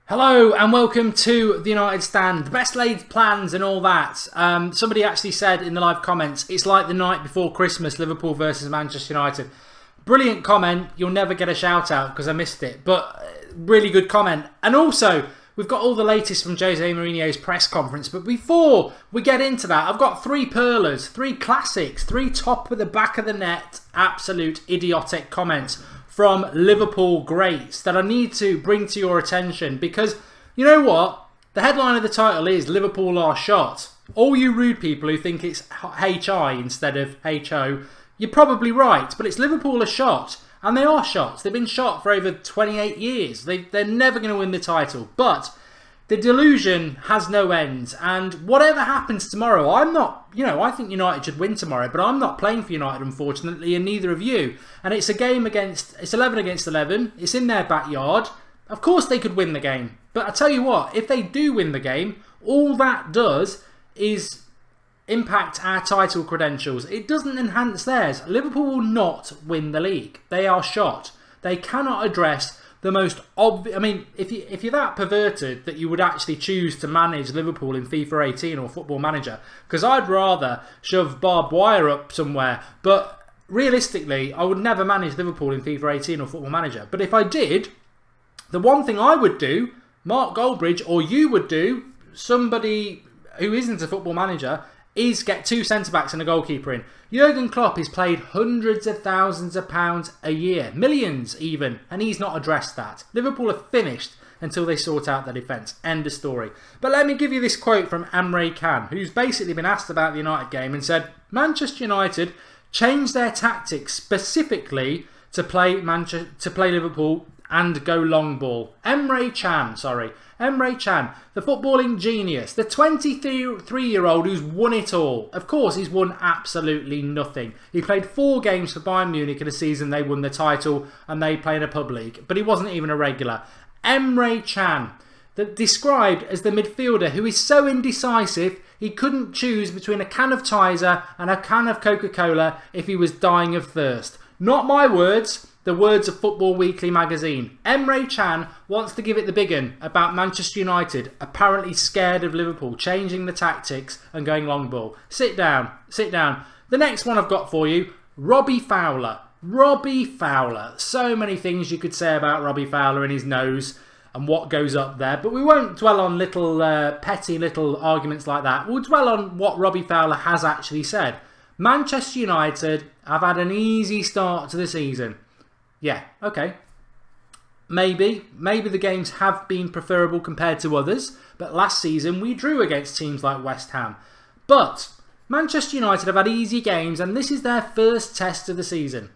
Hello and welcome to the United Stand. The best laid plans and all that. Somebody actually said in the live comments, it's like the night before Christmas, Liverpool versus Manchester United. Brilliant comment. You'll never get a shout out because I missed it. But really good comment. And also, we've got all the latest from Jose Mourinho's press conference. But before we get into that, I've got three pearlers, three classics, three top of the back of the net, absolute idiotic comments from Liverpool greats that I need to bring to your attention, because you know what? The headline of the title is Liverpool are shot. All you rude people who think it's HI instead of HO, you're probably right, but it's Liverpool are shot, and they are shot. They've been shot for over 28 years. They're never going to win the title, but the delusion has no end, and whatever happens tomorrow, I think United should win tomorrow, but I'm not playing for United, unfortunately, and neither of you. And it's it's 11 against 11, it's in their backyard. Of course they could win the game, but I tell you what, if they do win the game, all that does is impact our title credentials. It doesn't enhance theirs. Liverpool will not win the league. They are shot. They cannot address the most obvious. I mean, if you're that perverted that you would actually choose to manage Liverpool in FIFA 18 or Football Manager, because I'd rather shove barbed wire up somewhere. But realistically, I would never manage Liverpool in FIFA 18 or Football Manager. But if I did, the one thing I would do, Mark Goldbridge, or you would do, somebody who isn't a Football Manager, is get two centre-backs and a goalkeeper in. Jurgen Klopp has played hundreds of thousands of pounds a year, millions even, and he's not addressed that. Liverpool are finished until they sort out their defence. End of story. But let me give you this quote from Emre Can, who's basically been asked about the United game and said, Manchester United changed their tactics specifically to play Liverpool and go long ball. Emre Can, the footballing genius, the 23-year-old who's won it all. Of course, he's won absolutely nothing. He played 4 games for Bayern Munich in a season they won the title and they play in a pub league, but he wasn't even a regular. Emre Can, described as the midfielder who is so indecisive he couldn't choose between a can of Tizer and a can of Coca-Cola if he was dying of thirst. Not my words. The words of Football Weekly magazine. Emre Can wants to give it the big un about Manchester United apparently scared of Liverpool changing the tactics and going long ball. Sit down. The next one I've got for you, Robbie Fowler. So many things you could say about Robbie Fowler and his nose and what goes up there, but we won't dwell on little petty little arguments like that. We'll dwell on what Robbie Fowler has actually said. Manchester United have had an easy start to the season. Yeah, okay. Maybe the games have been preferable compared to others, but last season we drew against teams like West Ham. But Manchester United have had easy games, and this is their first test of the season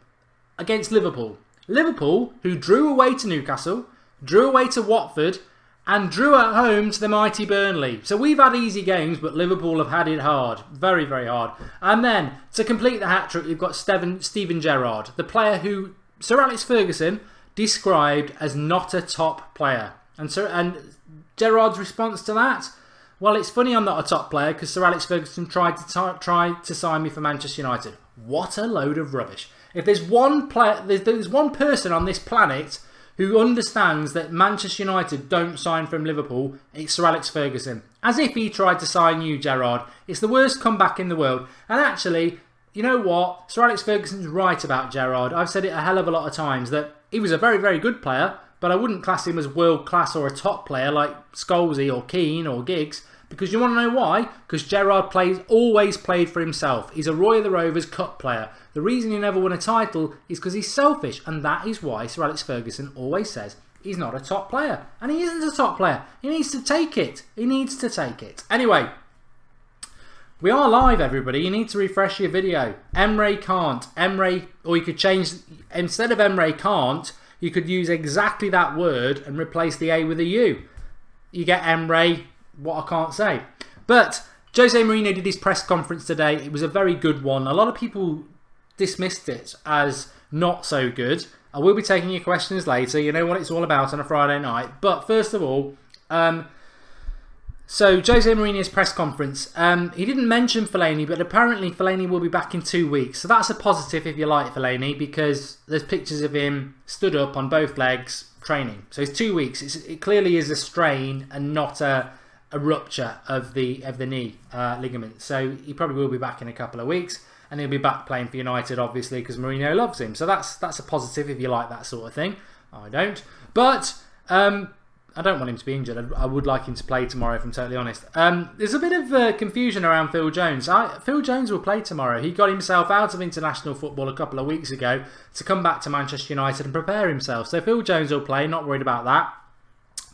against Liverpool. Liverpool, who drew away to Newcastle, drew away to Watford, and drew at home to the mighty Burnley. So we've had easy games, but Liverpool have had it hard. Very, very hard. And then, to complete the hat-trick, you've got Steven Gerrard, the player who Sir Alex Ferguson described as not a top player. And Gerrard's response to that? Well, it's funny I'm not a top player because Sir Alex Ferguson tried to sign me for Manchester United. What a load of rubbish. If there's one person on this planet who understands that Manchester United don't sign from Liverpool, it's Sir Alex Ferguson. As if he tried to sign you, Gerrard. It's the worst comeback in the world. And actually, you know what? Sir Alex Ferguson's right about Gerrard. I've said it a hell of a lot of times that he was a very, very good player, but I wouldn't class him as world class or a top player like Scholesy or Keane or Giggs. Because you want to know why? Because Gerrard always played for himself. He's a Roy of the Rovers Cup player. The reason he never won a title is because he's selfish, and that is why Sir Alex Ferguson always says he's not a top player. And he isn't a top player. He needs to take it. Anyway, we are live, everybody. You need to refresh your video. Emre can't. Or you could change, instead of Emre can't, you could use exactly that word and replace the A with a U. You get Emre, what I can't say. But Jose Mourinho did his press conference today. It was a very good one. A lot of people dismissed it as not so good. I will be taking your questions later. You know what it's all about on a Friday night. But first of all, So, Jose Mourinho's press conference. He didn't mention Fellini, but apparently Fellini will be back in 2 weeks. So that's a positive if you like Fellini, because there's pictures of him stood up on both legs training. So it's 2 weeks. It clearly is a strain and not a rupture of the knee ligament. So he probably will be back in a couple of weeks, and he'll be back playing for United, obviously, because Mourinho loves him. So that's a positive if you like that sort of thing. I don't. But I don't want him to be injured. I would like him to play tomorrow, if I'm totally honest. There's a bit of confusion around Phil Jones. Phil Jones will play tomorrow. He got himself out of international football a couple of weeks ago to come back to Manchester United and prepare himself. So Phil Jones will play, not worried about that.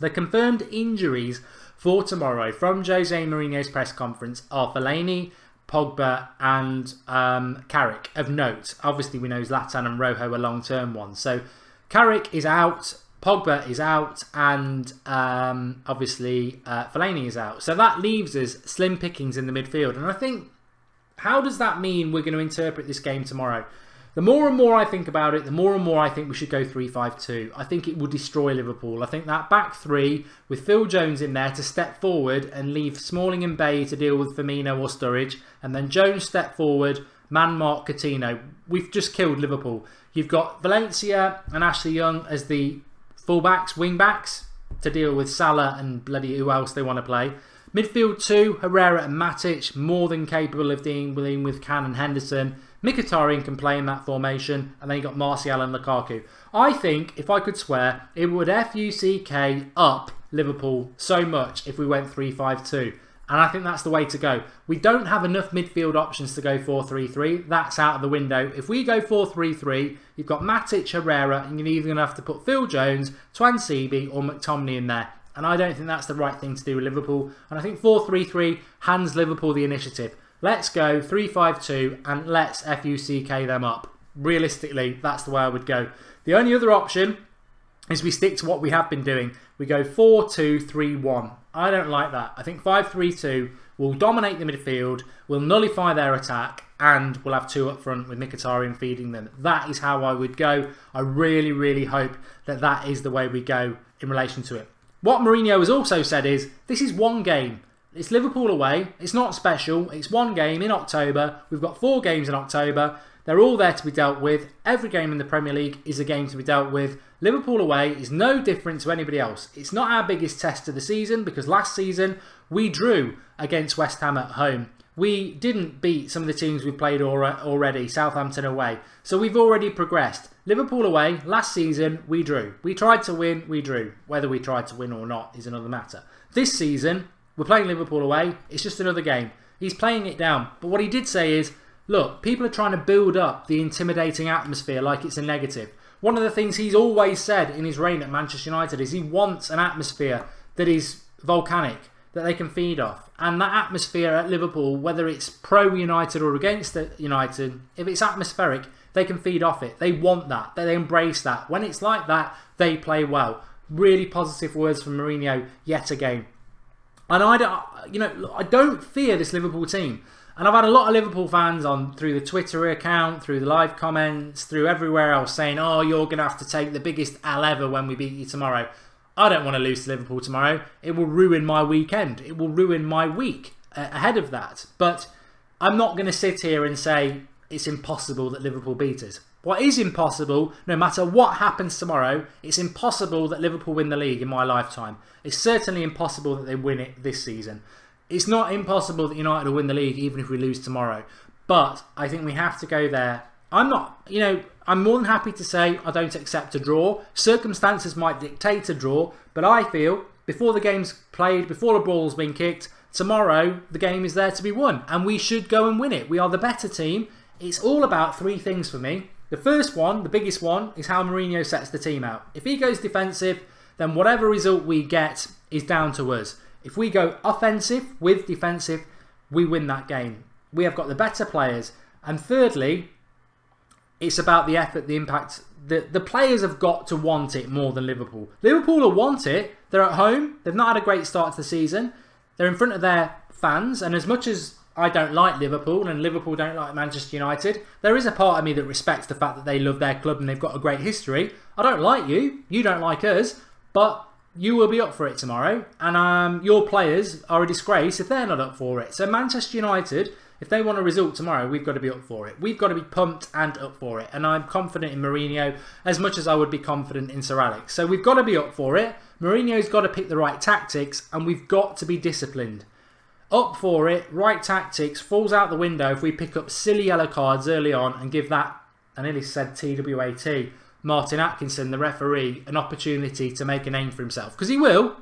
The confirmed injuries for tomorrow from Jose Mourinho's press conference are Fellaini, Pogba and Carrick. Of note, obviously we know Zlatan and Rojo are long-term ones. So Carrick is out, Pogba is out, and obviously Fellaini is out. So that leaves us slim pickings in the midfield. And I think, how does that mean we're going to interpret this game tomorrow? The more and more I think about it, the more and more I think we should go 3-5-2. I think it will destroy Liverpool. I think that back three with Phil Jones in there to step forward and leave Smalling and Bailly to deal with Firmino or Sturridge, and then Jones step forward, man mark Coutinho. We've just killed Liverpool. You've got Valencia and Ashley Young as the fullbacks, wing-backs, to deal with Salah and bloody who else they want to play. Midfield 2, Herrera and Matic, more than capable of dealing with Can and Henderson. Mkhitaryan can play in that formation, and then you got Martial and Lukaku. I think, if I could swear, it would FUCK up Liverpool so much if we went 3-5-2. And I think that's the way to go. We don't have enough midfield options to go 4-3-3. That's out of the window. If we go 4-3-3, you've got Matic, Herrera, and you're either going to have to put Phil Jones, Twain-Seaby or McTominay in there. And I don't think that's the right thing to do with Liverpool. And I think 4-3-3 hands Liverpool the initiative. Let's go 3-5-2 and let's FUCK them up. Realistically, that's the way I would go. The only other option is we stick to what we have been doing. We go 4-2-3-1. I don't like that. I think 5-3-2 will dominate the midfield, will nullify their attack, and we'll have two up front with Mkhitaryan feeding them. That is how I would go. I really, really hope that that is the way we go in relation to it. What Mourinho has also said is, this is one game. It's Liverpool away. It's not special. It's one game in October. We've got 4 games in October. They're all there to be dealt with. Every game in the Premier League is a game to be dealt with. Liverpool away is no different to anybody else. It's not our biggest test of the season, because last season we drew against West Ham at home. We didn't beat some of the teams we played already, Southampton away. So we've already progressed. Liverpool away, last season we drew. We tried to win, we drew. Whether we tried to win or not is another matter. This season, we're playing Liverpool away. It's just another game. He's playing it down. But what he did say is, look, people are trying to build up the intimidating atmosphere like it's a negative. One of the things he's always said in his reign at Manchester United is he wants an atmosphere that is volcanic, that they can feed off. And that atmosphere at Liverpool, whether it's pro-United or against United, if it's atmospheric, they can feed off it. They want that. They embrace that. When it's like that, they play well. Really positive words from Mourinho yet again. And I don't fear this Liverpool team. And I've had a lot of Liverpool fans on through the Twitter account, through the live comments, through everywhere else saying, oh, you're going to have to take the biggest L ever when we beat you tomorrow. I don't want to lose to Liverpool tomorrow. It will ruin my weekend. It will ruin my week ahead of that. But I'm not going to sit here and say it's impossible that Liverpool beat us. What is impossible, no matter what happens tomorrow, it's impossible that Liverpool win the league in my lifetime. It's certainly impossible that they win it this season. It's not impossible that United will win the league even if we lose tomorrow. But I think we have to go there. I'm more than happy to say I don't accept a draw. Circumstances might dictate a draw, but I feel before the game's played, before the ball's been kicked, tomorrow the game is there to be won and we should go and win it. We are the better team. It's all about 3 things for me. The first one, the biggest one, is how Mourinho sets the team out. If he goes defensive, then whatever result we get is down to us. If we go offensive with defensive, we win that game. We have got the better players. And thirdly, it's about the effort, the impact. The players have got to want it more than Liverpool. Liverpool will want it. They're at home. They've not had a great start to the season. They're in front of their fans. And as much as I don't like Liverpool and Liverpool don't like Manchester United, there is a part of me that respects the fact that they love their club and they've got a great history. I don't like you. You don't like us. But you will be up for it tomorrow, and your players are a disgrace if they're not up for it. So Manchester United, if they want a result tomorrow, we've got to be up for it. We've got to be pumped and up for it. And I'm confident in Mourinho as much as I would be confident in Sir Alex. So we've got to be up for it. Mourinho's got to pick the right tactics, and we've got to be disciplined. Up for it, right tactics, falls out the window if we pick up silly yellow cards early on and give that, I nearly said TWAT, Martin Atkinson, the referee, an opportunity to make a name for himself. Because he will.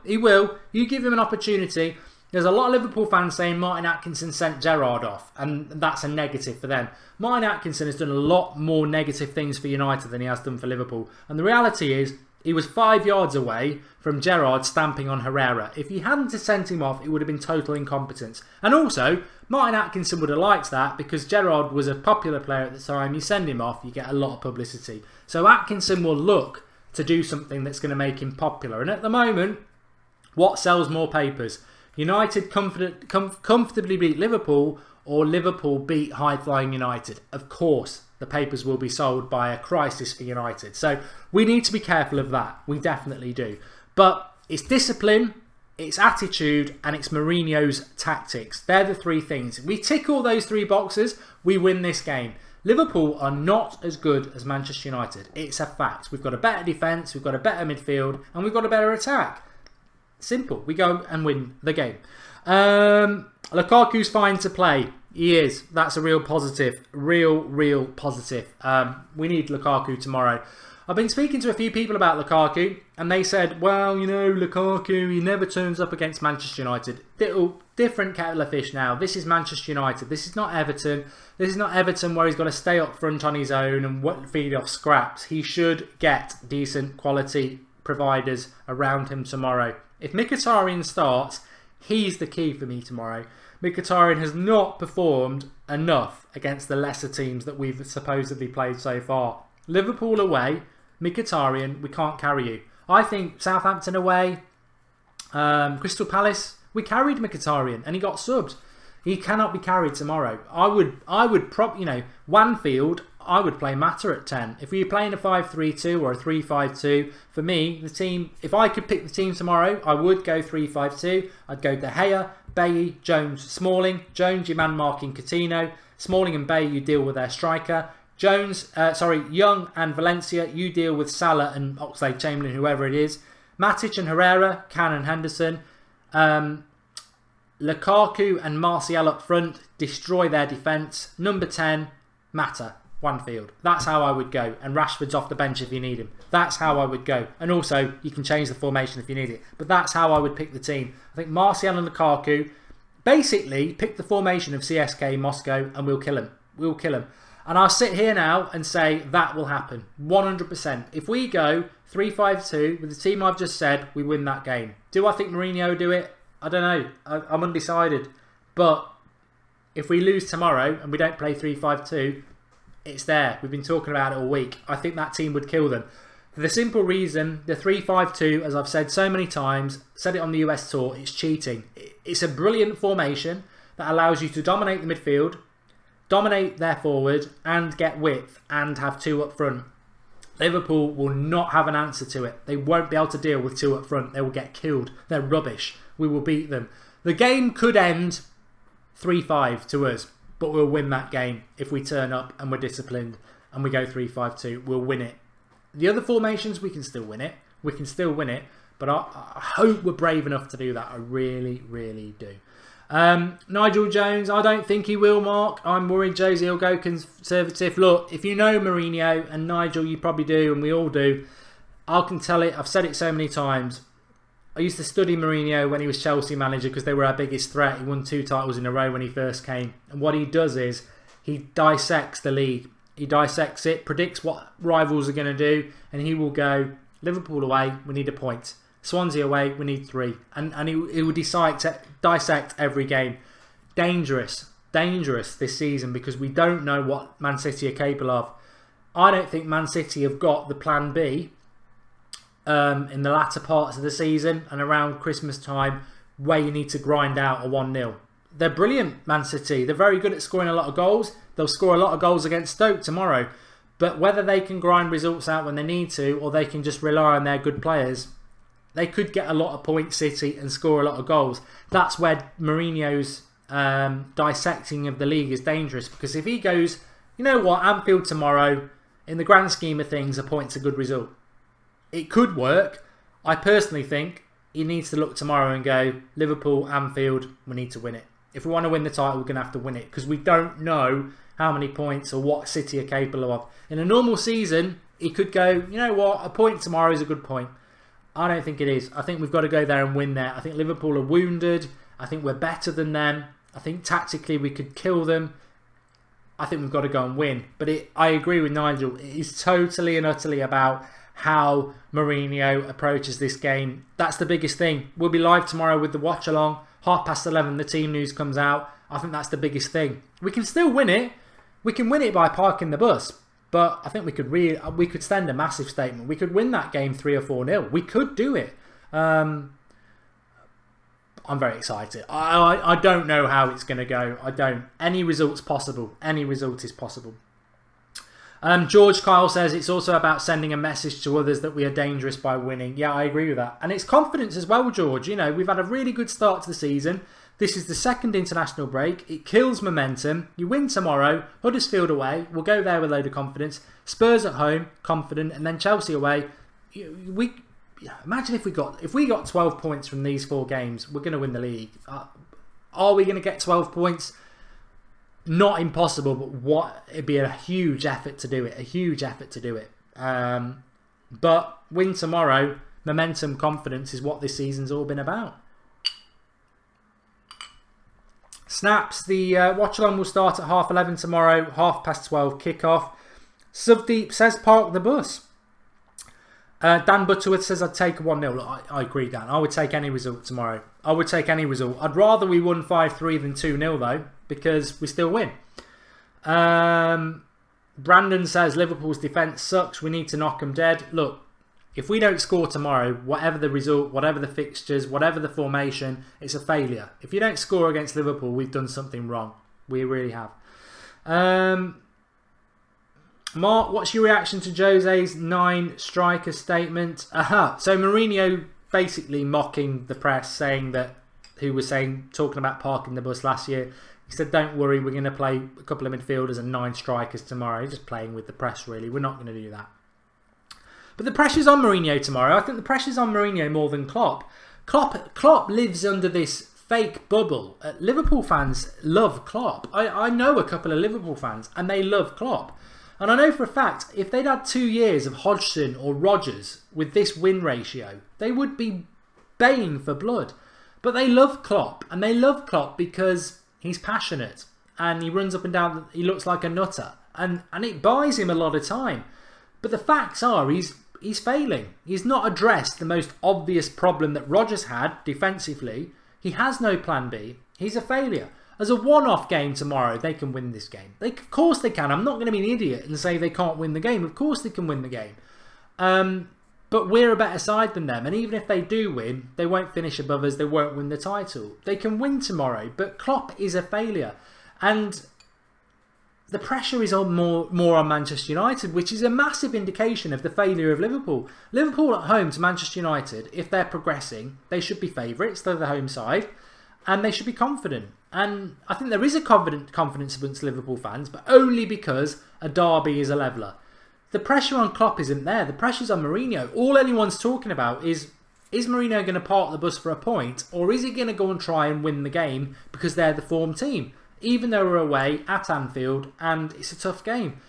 You give him an opportunity. There's a lot of Liverpool fans saying Martin Atkinson sent Gerrard off, and that's a negative for them. Martin Atkinson has done a lot more negative things for United than he has done for Liverpool. And the reality is, he was 5 yards away from Gerrard stamping on Herrera. If he hadn't sent him off, it would have been total incompetence. And also, Martin Atkinson would have liked that because Gerrard was a popular player at the time. You send him off, you get a lot of publicity. So Atkinson will look to do something that's going to make him popular. And at the moment, what sells more papers? United comfortably beat Liverpool, or Liverpool beat high-flying United? Of course, the papers will be sold by a crisis for United. So we need to be careful of that. We definitely do. But it's discipline, it's attitude, and it's Mourinho's tactics. They're the three things. If we tick all those three boxes, we win this game. Liverpool are not as good as Manchester United. It's a fact. We've got a better defence, we've got a better midfield, and we've got a better attack. Simple. We go and win the game. Lukaku's fine to play. He is. That's a real positive. Real positive. We need Lukaku tomorrow. I've been speaking to a few people about Lukaku, and they said, well, you know, Lukaku, he never turns up against Manchester United. Different kettle of fish now. This is Manchester United. This is not Everton. This is not Everton where he's got to stay up front on his own and feed off scraps. He should get decent quality providers around him tomorrow. If Mkhitaryan starts, he's the key for me tomorrow. Mkhitaryan has not performed enough against the lesser teams that we've supposedly played so far. Liverpool away, Mkhitaryan, we can't carry you. I think Southampton away, Crystal Palace, we carried Mkhitaryan and he got subbed. He cannot be carried tomorrow. I would Wanfield, I would play Mata at 10. If we were playing a 5-3-2 or a 3-5-2, for me, the team, if I could pick the team tomorrow, I would go 3-5-2. I'd go De Gea, Bailly, Jones, Smalling. Jones, your man marking Coutinho. Smalling and Bailly, you deal with their striker. Young and Valencia, you deal with Salah and Oxlade-Chamberlain, whoever it is. Matic and Herrera, Can and Henderson. Lukaku and Martial up front, destroy their defence. Number 10, Mata, Wanfield. That's how I would go. And Rashford's off the bench if you need him. That's how I would go. And also, you can change the formation if you need it. But that's how I would pick the team. I think Martial and Lukaku, basically, pick the formation of CSK Moscow and we'll kill him. We'll kill him. And I'll sit here now and say that will happen. 100%. If we go 3-5-2 with the team I've just said, we win that game. Do I think Mourinho will do it? I don't know. I'm undecided. But if we lose tomorrow and we don't play 3-5-2, it's there. We've been talking about it all week. I think that team would kill them. For the simple reason, the 3-5-2, as I've said so many times, said it on the US tour, it's cheating. It's a brilliant formation that allows you to dominate the midfield, dominate their forward, and get width, and have two up front. Liverpool will not have an answer to it. They won't be able to deal with two up front. They will get killed. They're rubbish. We will beat them. The game could end 3-5 to us, but we'll win that game if we turn up and we're disciplined and we go 3-5-2. We'll win it. The other formations, we can still win it. We can still win it, but I hope we're brave enough to do that. I really, really do. Nigel James, I don't think he will, Mark. I'm worried Jose will go conservative. Look, if you know Mourinho, and Nigel you probably do, and we all do, I can tell it. I've said it so many times. I used to study Mourinho when he was Chelsea manager because they were our biggest threat. He won 2 titles in a row when he first came. And what he does is he dissects the league. He dissects it, predicts what rivals are going to do, and he will go, Liverpool away, we need a point. Swansea away, we need 3. And he will dissect every game. Dangerous this season because we don't know what Man City are capable of. I don't think Man City have got the plan B in the latter parts of the season and around Christmas time where you need to grind out a 1-0. They're brilliant, Man City. They're very good at scoring a lot of goals. They'll score a lot of goals against Stoke tomorrow. But whether they can grind results out when they need to or they can just rely on their good players, They could get a lot of points, City, and score a lot of goals. That's where Mourinho's dissecting of the league is dangerous, because if he goes, you know what, Anfield tomorrow, in the grand scheme of things, a point's a good result. It could work. I personally think he needs to look tomorrow and go, Liverpool, Anfield, we need to win it. If we want to win the title, we're going to have to win it, because we don't know how many points or what City are capable of. In a normal season, he could go, you know what, a point tomorrow is a good point. I don't think it is. I think we've got to go there and win there. I think Liverpool are wounded. I think we're better than them. I think tactically we could kill them. I think we've got to go and win. But I agree with Nigel. It is totally and utterly about how Mourinho approaches this game. That's the biggest thing. We'll be live tomorrow with the watch along. 11:30, the team news comes out. I think that's the biggest thing. We can still win it. We can win it by parking the bus. But I think we could send a massive statement. We could win that game 3 or 4-0. We could do it. I'm very excited. I don't know how it's going to go. I don't. Any result's possible. Any result is possible. George Kyle says it's also about sending a message to others that we are dangerous by winning. Yeah, I agree with that. And it's confidence as well, George. You know, we've had a really good start to the season. This is the second international break. It kills momentum. You win tomorrow. Huddersfield away. We'll go there with a load of confidence. Spurs at home, confident, and then Chelsea away. Imagine if we got 12 points from these 4 games, we're going to win the league. Are we going to get 12 points? Not impossible, but it'd be a huge effort to do it. A huge effort to do it. But win tomorrow. Momentum, confidence is what this season's all been about. Snaps, the watch-along will start at 11:30 tomorrow, 12:30 kick-off. Subdeep says park the bus. Dan Butterworth says I'd take a 1-0. I agree, Dan. I would take any result tomorrow. I would take any result. I'd rather we won 5-3 than 2-0 though, because we still win. Brandon says Liverpool's defence sucks. We need to knock them dead. Look, if we don't score tomorrow, whatever the result, whatever the fixtures, whatever the formation, it's a failure. If you don't score against Liverpool, we've done something wrong. We really have. Mark, what's your reaction to Jose's 9 striker statement? So Mourinho basically mocking the press, saying that, talking about parking the bus last year. He said, don't worry, we're going to play a couple of midfielders and 9 strikers tomorrow. He's just playing with the press, really. We're not going to do that. But the pressure's on Mourinho tomorrow. I think the pressure's on Mourinho more than Klopp. Klopp lives under this fake bubble. Liverpool fans love Klopp. I know a couple of Liverpool fans and they love Klopp. And I know for a fact, if they'd had 2 years of Hodgson or Rodgers with this win ratio, they would be baying for blood. But they love Klopp, and they love Klopp because he's passionate and he runs up and down, he looks like a nutter, and it buys him a lot of time. But the facts are he's failing. He's not addressed the most obvious problem that Rodgers had defensively. He has no plan B. He's a failure. As a one-off game tomorrow, they can win this game. Of course they can. I'm not going to be an idiot and say they can't win the game. Of course they can win the game. But we're a better side than them. And even if they do win, they won't finish above us. They won't win the title. They can win tomorrow. But Klopp is a failure. And the pressure is on more on Manchester United, which is a massive indication of the failure of Liverpool. Liverpool at home to Manchester United, if they're progressing, they should be favourites. They're the home side. And they should be confident. And I think there is a confidence amongst Liverpool fans, but only because a derby is a leveller. The pressure on Klopp isn't there. The pressure's on Mourinho. All anyone's talking about is Mourinho going to park the bus for a point, or is he going to go and try and win the game because they're the form team? Even though we're away at Anfield and it's a tough game.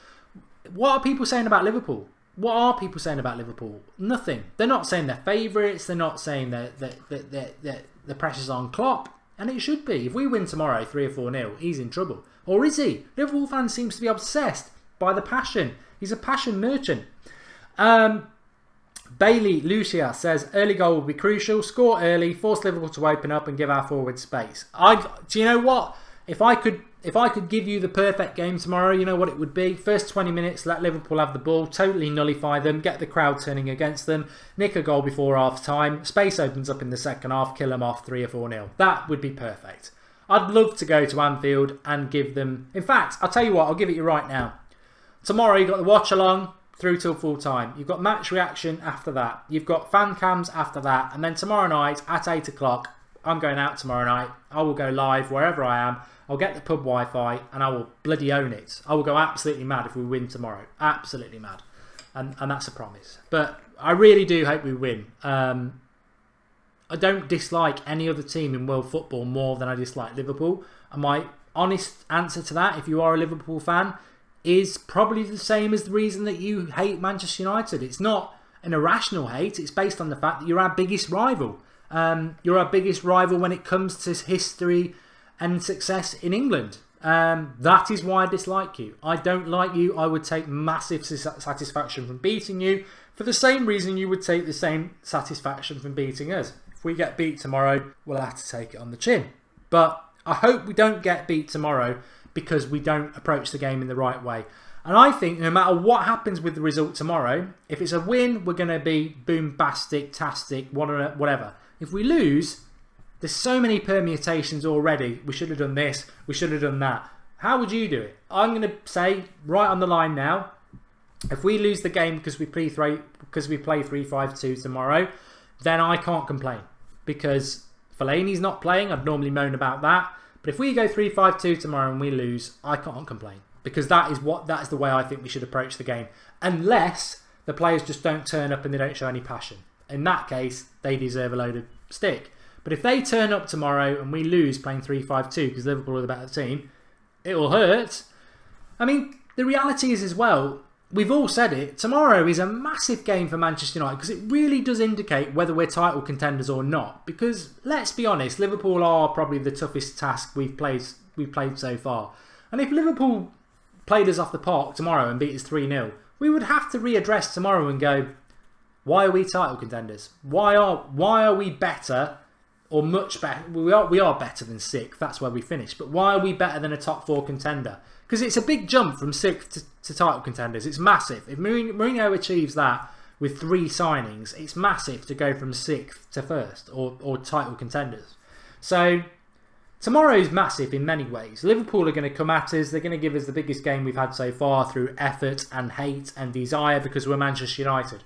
What are people saying about Liverpool? What are people saying about Liverpool? Nothing. They're not saying they're favourites. They're not saying that the pressure's on Klopp. And it should be. If we win tomorrow 3 or 4-0, he's in trouble. Or is he? Liverpool fans seems to be obsessed by the passion. He's a passion merchant. Bailey Lucia says early goal will be crucial. Score early, force Liverpool to open up and give our forward space. Do you know what? If I could give you the perfect game tomorrow, you know what it would be? First 20 minutes, let Liverpool have the ball, totally nullify them, get the crowd turning against them, nick a goal before half time, space opens up in the second half, kill them off 3 or 4-0. That would be perfect. I'd love to go to Anfield and give them... In fact, I'll tell you what, I'll give it you right now. Tomorrow you got the watch along, through till full time. You've got match reaction after that. You've got fan cams after that. And then tomorrow night at 8 o'clock, I'm going out tomorrow night. I will go live wherever I am. I'll get the pub Wi-Fi and I will bloody own it. I will go absolutely mad if we win tomorrow. Absolutely mad. And that's a promise. But I really do hope we win. I don't dislike any other team in world football more than I dislike Liverpool. And my honest answer to that, if you are a Liverpool fan, is probably the same as the reason that you hate Manchester United. It's not an irrational hate. It's based on the fact that you're our biggest rival. You're our biggest rival when it comes to history and success in England. That is why I dislike you. I don't like you. I would take massive satisfaction from beating you for the same reason you would take the same satisfaction from beating us. If we get beat tomorrow, we'll have to take it on the chin. But I hope we don't get beat tomorrow because we don't approach the game in the right way. And I think no matter what happens with the result tomorrow, if it's a win, we're going to be bombastic, tastic, whatever. If we lose, there's so many permutations already. We should have done this, we should have done that. How would you do it? I'm going to say right on the line now, if we lose the game because we play 3-5-2 tomorrow, then I can't complain. Because Fellini's not playing, I'd normally moan about that. But if we go 3-5-2 tomorrow and we lose, I can't complain. Because that is the way I think we should approach the game. Unless the players just don't turn up and they don't show any passion. In that case, they deserve a load of stick. But if they turn up tomorrow and we lose playing 3-5-2 because Liverpool are the better team, it will hurt. I mean, the reality is as well, we've all said it, tomorrow is a massive game for Manchester United because it really does indicate whether we're title contenders or not. Because, let's be honest, Liverpool are probably the toughest task we've played so far. And if Liverpool played us off the park tomorrow and beat us 3-0, we would have to readdress tomorrow and go, why are we title contenders? Why are we better or much better? We are better than 6th, that's where we finished. But why are we better than a top 4 contender? Because it's a big jump from 6th to title contenders. It's massive. If Mourinho achieves that with 3 signings, it's massive to go from 6th to 1st or title contenders. So tomorrow's massive in many ways. Liverpool are going to come at us. They're going to give us the biggest game we've had so far through effort and hate and desire because we're Manchester United.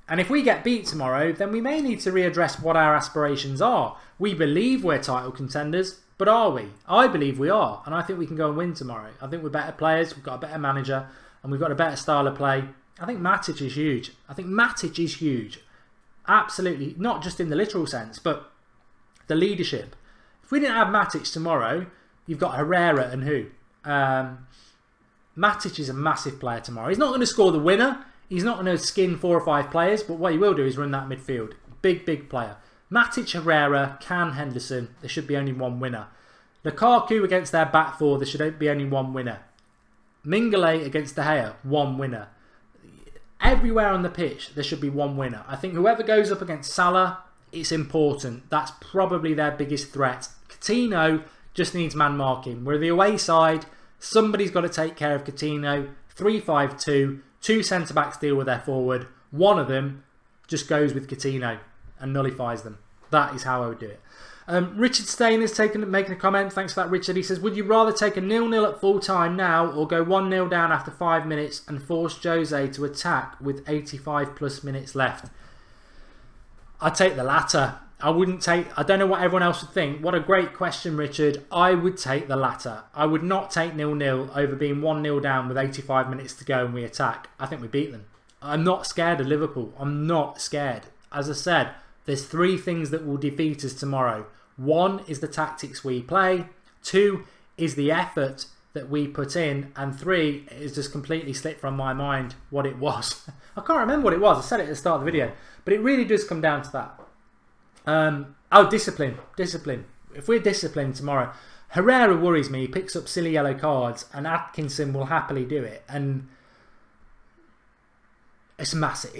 And if we get beat tomorrow, then we may need to readdress what our aspirations are. We believe we're title contenders, but are we? I believe we are, and I think we can go and win tomorrow. I think we're better players, we've got a better manager, and we've got a better style of play. I think Matic is huge. Absolutely, not just in the literal sense, but the leadership. If we didn't have Matic tomorrow, you've got Herrera and who? Matic is a massive player tomorrow. He's not going to score the winner. He's not going to skin 4 or 5 players, but what he will do is run that midfield. Big player. Matic, Herrera, Can, Henderson. There should be only one winner. Lukaku against their back 4. There should be only one winner. Mingale against De Gea. One winner. Everywhere on the pitch, there should be one winner. I think whoever goes up against Salah, it's important. That's probably their biggest threat. Coutinho just needs man marking. We're the away side. Somebody's got to take care of Coutinho. 3-5-2. 2 centre-backs deal with their forward. One of them just goes with Coutinho and nullifies them. That is how I would do it. Richard Stain is making a comment. Thanks for that, Richard. He says, would you rather take a 0-0 at full time now or go 1-0 down after 5 minutes and force Jose to attack with 85 plus minutes left? I'd take the latter. I don't know what everyone else would think. What a great question, Richard. I would take the latter. I would not take 0-0 over being 1-0 down with 85 minutes to go and we attack. I think we beat them. I'm not scared of Liverpool. I'm not scared. As I said, there's 3 things that will defeat us tomorrow. 1 is the tactics we play. 2 is the effort that we put in. And 3 is just completely slipped from my mind what it was. I can't remember what it was. I said it at the start of the video. But it really does come down to that. Discipline. If we're disciplined tomorrow, Herrera worries me. He picks up silly yellow cards and Atkinson will happily do it. And it's massive.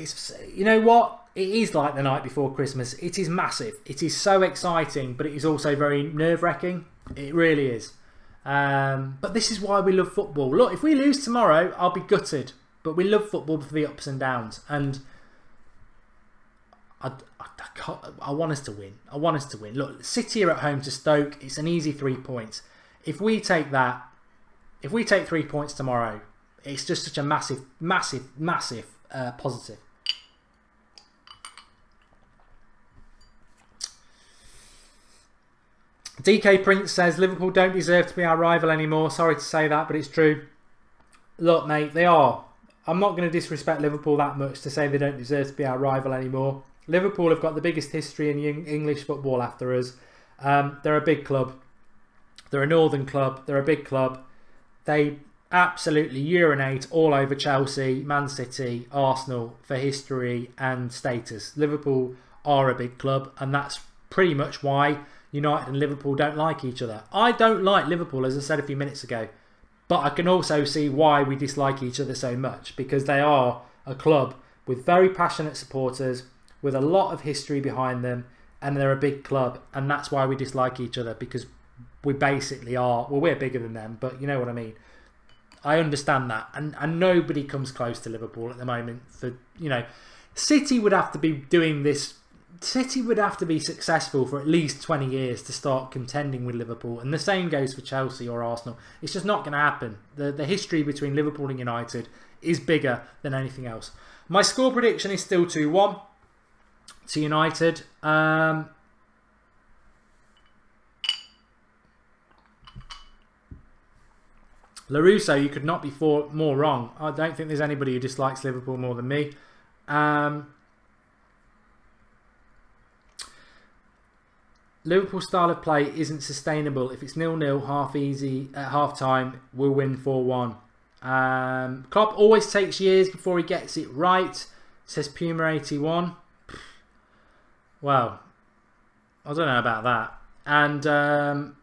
You know what? It is like the night before Christmas. It is massive. It is so exciting, but it is also very nerve-wracking. It really is. But this is why we love football. Look, if we lose tomorrow, I'll be gutted. But we love football for the ups and downs. And I want us to win. I want us to win. Look, City are at home to Stoke. It's an easy 3 points. If we take 3 points tomorrow, it's just such a massive, massive, massive positive. DK Prince says Liverpool don't deserve to be our rival anymore. Sorry to say that, but it's true. Look, mate, they are. I'm not going to disrespect Liverpool that much to say they don't deserve to be our rival anymore. Liverpool have got the biggest history in English football after us. They're a big club. They're a northern club. They're a big club. They absolutely urinate all over Chelsea, Man City, Arsenal for history and status. Liverpool are a big club, and that's pretty much why United and Liverpool don't like each other. I don't like Liverpool, as I said a few minutes ago, but I can also see why we dislike each other so much, because they are a club with very passionate supporters, with a lot of history behind them, and they're a big club, and that's why we dislike each other, because we basically are, well, we're bigger than them, but you know what I mean. I understand that, and nobody comes close to Liverpool at the moment. For, you know, City would have to be doing this. City would have to be successful for at least 20 years to start contending with Liverpool, and the same goes for Chelsea or Arsenal. It's just not going to happen. The history between Liverpool and United is bigger than anything else. My score prediction is still 2-1 to United. LaRusso, you could not be more wrong. I don't think there's anybody who dislikes Liverpool more than me. Liverpool's style of play isn't sustainable. If it's 0-0, half easy at half time, we'll win 4-1. Klopp always takes years before he gets it right, says Puma81. Well, I don't know about that. And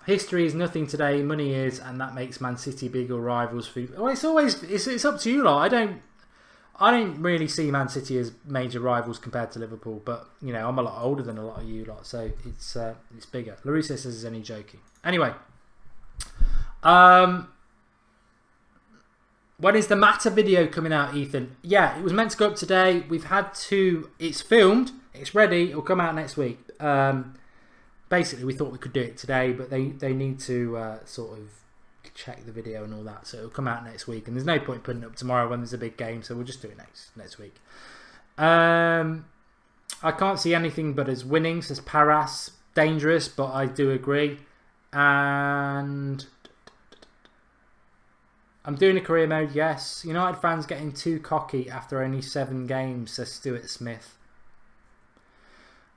history is nothing today, money is, and that makes Man City bigger rivals for you. Well, it's up to you lot. I don't really see Man City as major rivals compared to Liverpool, but you know, I'm a lot older than a lot of you lot, so it's bigger. Larissa says he's only joking. Anyway, when is the Matter video coming out, Ethan? Yeah, it was meant to go up today. We've had to. It's filmed. It's ready. It'll come out next week. Basically, we thought we could do it today, but they need to sort of check the video and all that, so it'll come out next week, and there's no point putting it up tomorrow when there's a big game, so we'll just do it next week. I can't see anything but as winning, says Paras. Dangerous, but I do agree. And I'm doing a career mode, yes. United fans getting too cocky after only 7 games, says Stuart Smith.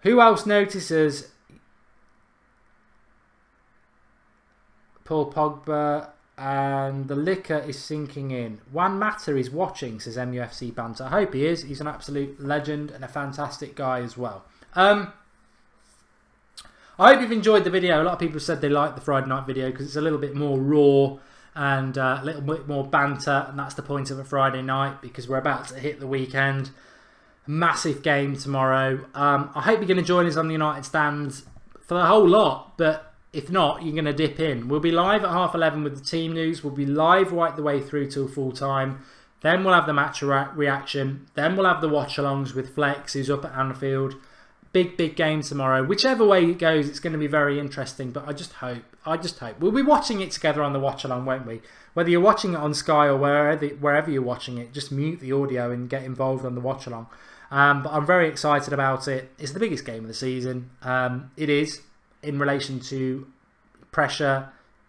Who else notices Paul Pogba, and the liquor is sinking in? Juan Mata is watching, says MUFC Banter. I hope he is. He's an absolute legend and a fantastic guy as well. I hope you've enjoyed the video. A lot of people said they liked the Friday night video because it's a little bit more raw and a little bit more banter, and that's the point of a Friday night because we're about to hit the weekend. Massive game tomorrow. I hope you're going to join us on the United Stand for the whole lot, but if not, you're going to dip in. We'll be live at 11:30 with the team news. We'll be live right the way through till full time. Then we'll have the match reaction. Then we'll have the watch-alongs with Flex, who's up at Anfield. Big game tomorrow. Whichever way it goes, it's going to be very interesting. But I just hope. We'll be watching it together on the watch-along, won't we? Whether you're watching it on Sky or wherever you're watching it, just mute the audio and get involved on the watch-along. But I'm very excited about it. It's the biggest game of the season. It is. In relation to pressure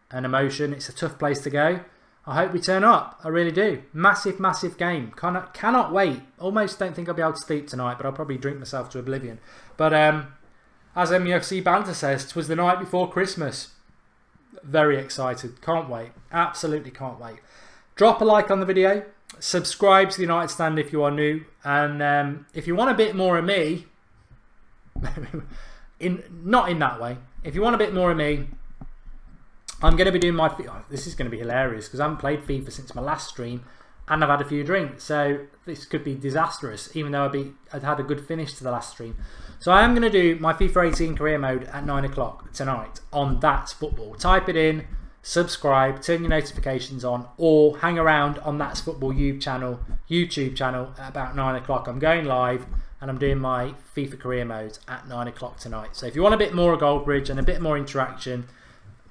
and emotion, it's a tough place to go. I hope we turn up. I really do. Massive game. Cannot wait. Almost don't think I'll be able to sleep tonight, but I'll probably drink myself to oblivion. But as MUFC Banter says, 'twas the night before Christmas. Very excited. Can't wait. Absolutely can't wait. Drop a like on the video. Subscribe to the United Stand if you are new. And if you want a bit more of me... not in that way. If you want a bit more of me, I'm going to be doing my... this is going to be hilarious because I haven't played FIFA since my last stream and I've had a few drinks. So this could be disastrous, even though I'd had a good finish to the last stream. So I am going to do my FIFA 18 career mode at 9 o'clock tonight on That's Football. Type it in, subscribe, turn your notifications on, or hang around on That's Football YouTube channel at about 9 o'clock. I'm going live. And I'm doing my FIFA career mode at 9 o'clock tonight. So if you want a bit more of Goldbridge and a bit more interaction,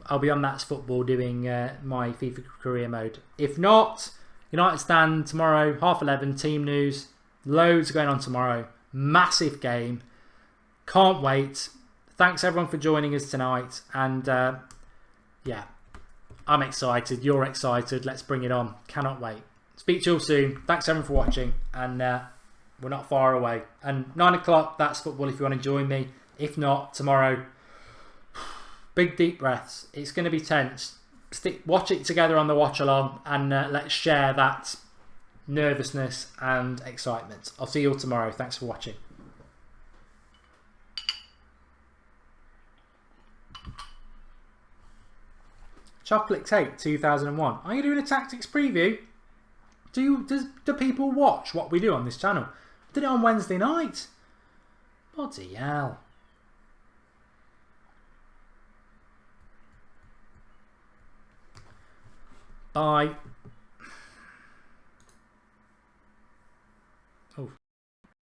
I'll be on That's Football doing my FIFA career mode. If not, United Stand tomorrow, 11:30, team news. Loads going on tomorrow. Massive game. Can't wait. Thanks everyone for joining us tonight. And yeah, I'm excited. You're excited. Let's bring it on. Cannot wait. Speak to you all soon. Thanks everyone for watching. And we're not far away. And 9 o'clock, That's Football if you want to join me. If not, tomorrow, big deep breaths. It's going to be tense. Watch it together on the watch along. And let's share that nervousness and excitement. I'll see you all tomorrow. Thanks for watching. Chocolate Cake 2001. Are you doing a tactics preview? Do people watch what we do on this channel? I did it on Wednesday night. Bloody hell. Bye.